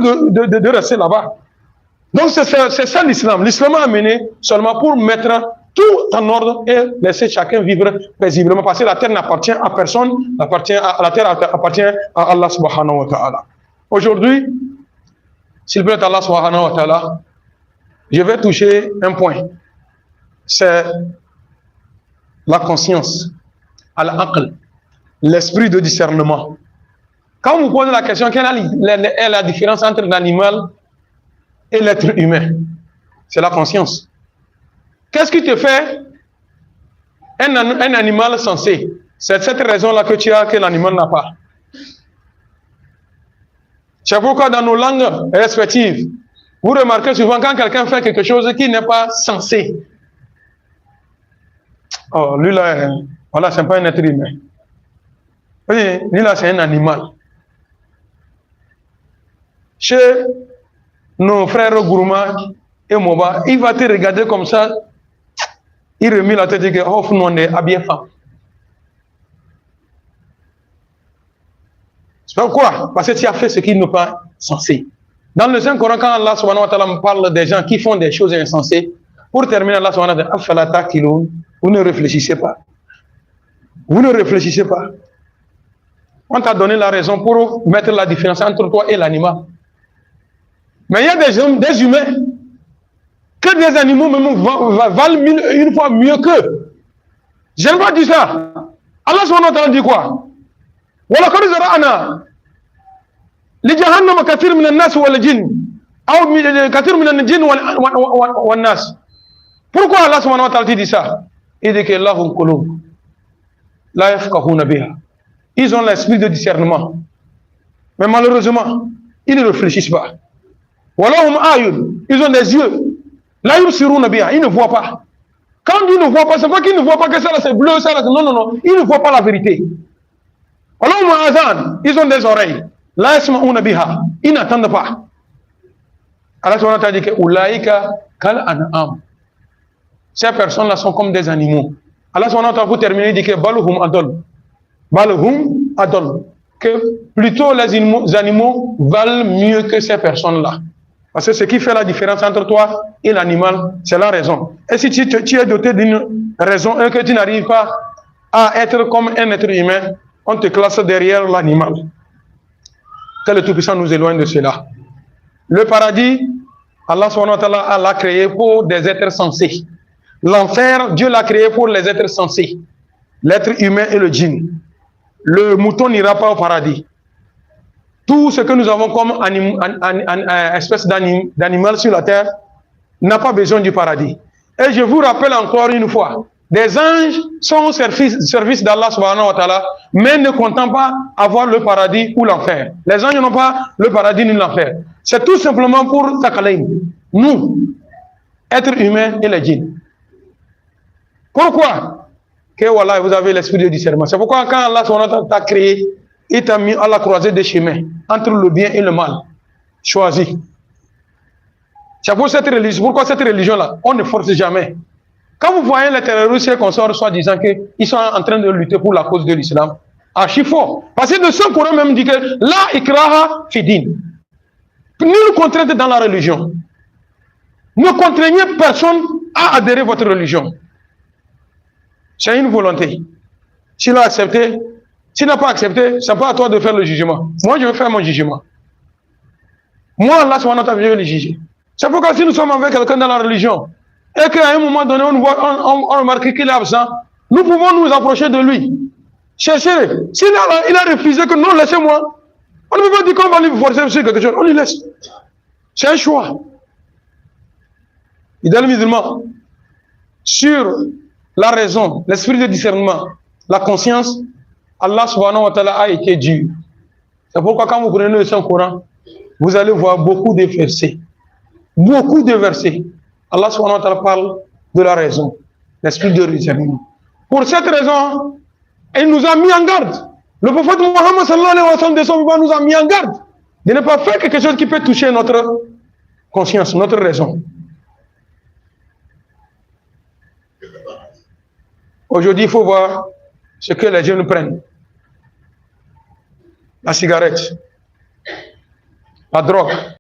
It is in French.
de rester là-bas. Donc c'est ça l'islam. L'islam a amené seulement pour mettre tout en ordre et laisser chacun vivre paisiblement. Parce que la terre n'appartient à personne, la terre appartient à Allah subhanahu wa ta'ala. Aujourd'hui, s'il plaît Allah subhanahu wa ta'ala, je vais toucher un point. C'est la conscience, al-aql, l'esprit de discernement. Quand vous posez la question, quelle est la différence entre l'animal et l'être humain? C'est la conscience. Qu'est-ce qui te fait un animal sensé? C'est cette raison-là que tu as que l'animal n'a pas. C'est pourquoi dans nos langues respectives, vous remarquez souvent quand quelqu'un fait quelque chose qui n'est pas sensé. Oh, lui là, voilà, c'est pas un être humain. Oui, lui là, c'est un animal. Chez nos frères Gourma et Moba, il va te regarder comme ça, il remet la tête et dit, oh, nous on est habillés femme. C'est pourquoi? Parce que tu as fait ce qui n'est pas censé. Dans le Saint-Coran, quand Allah subhanahu wa ta'ala parle des gens qui font des choses insensées, pour terminer, Allah subhanahu wa ta'ala dit, vous ne réfléchissez pas. Vous ne réfléchissez pas. On t'a donné la raison pour mettre la différence entre toi et l'animal. Mais il y a des humains que des animaux même valent une fois mieux qu'eux. Je n'ai pas dit ça. Allah subhanahu wa ta'ala dit quoi? وَلَقَدْ زَرَعْنَا لِجَهَنَّمَ كَثِيرٌ مِنَ النَّاسِ وَالْجِنِّ أو كثير من الجن والناس. Pourquoi Allah subhanahu wa ta'ala dit ça? Il dit que lahum qulub la yafqahuna biha. Ils ont l'esprit de discernement. Mais malheureusement, ils ne réfléchissent pas. Walahum ayun. Ils ont des yeux. La yubsiruna biha. Ils ne voient pas. Quand ils ne voient pas, c'est pas qu'ils ne voient pas que ça là c'est bleu, ça là c'est... Non. Ils ne voient pas la vérité. Walahum azan. Ils ont des oreilles. La yasma'una biha. Ils n'entendent pas. Allah subhanahu wa ta'ala dit que Ulaika kal an'am. Ces personnes-là sont comme des animaux. Allah subhanahu wa ta'ala pour terminer dit que Balhum adol. Balhum adol. Que plutôt les animaux valent mieux que ces personnes-là. Parce que ce qui fait la différence entre toi et l'animal, c'est la raison. Et si tu es doté d'une raison et que tu n'arrives pas à être comme un être humain, on te classe derrière l'animal. Que le Tout-Puissant nous éloigne de cela. Le paradis, Allah subhanahu wa ta'ala l'a créé pour des êtres sensés. L'enfer, Dieu l'a créé pour les êtres sensés. L'être humain et le djinn. Le mouton n'ira pas au paradis. Tout ce que nous avons comme espèce d'animal sur la terre n'a pas besoin du paradis. Et je vous rappelle encore une fois, des anges sont au service d'Allah subhanahu wa ta'ala, mais ne comptant pas avoir le paradis ou l'enfer. Les anges n'ont pas le paradis ni l'enfer. C'est tout simplement pour Thaqalayn, nous, êtres humains et les djinns. Pourquoi? Que voilà, vous avez l'esprit de discernement. C'est pourquoi quand Allah subhanahu wa ta'ala t'a créé, il t'a mis à la croisée des chemins, entre le bien et le mal. Choisis. C'est pour cette religion. Pourquoi cette religion-là? On ne force jamais. Quand vous voyez les terroristes et consorts soi-disant qu'ils sont en train de lutter pour la cause de l'islam, archi fort. Parce que le Saint-Coran même dit que la ikraha fidin. Nulle contrainte dans la religion. Ne contraignez personne à adhérer à votre religion. C'est une volonté. S'il a accepté, s'il n'a pas accepté, c'est pas à toi de faire le jugement. Moi, je vais faire mon jugement. Moi, Allah subhanahu wa ta'ala, je vais le juger. C'est pourquoi si nous sommes avec quelqu'un dans la religion, et qu'à un moment donné, on remarque qu'il est absent, nous pouvons nous approcher de lui. Cherchez-le. S'il a refusé que non, laissez-moi, on ne peut pas dire qu'on va lui forcer sur quelque chose. On lui laisse. C'est un choix. Idéal musulman, sur la raison, l'esprit de discernement, la conscience, Allah subhanahu wa ta'ala a été dur. C'est pourquoi quand vous prenez le Saint-Coran, vous allez voir beaucoup de versets. Beaucoup de versets. Allah subhanahu wa ta'ala parle de la raison, l'esprit de discernement. Pour cette raison, il nous a mis en garde. Le prophète Mohammed sallallahu alayhi wa sallam de son vivant nous a mis en garde de ne pas faire quelque chose qui peut toucher notre conscience, notre raison. Aujourd'hui, il faut voir ce que les jeunes prennent. La cigarette. La drogue.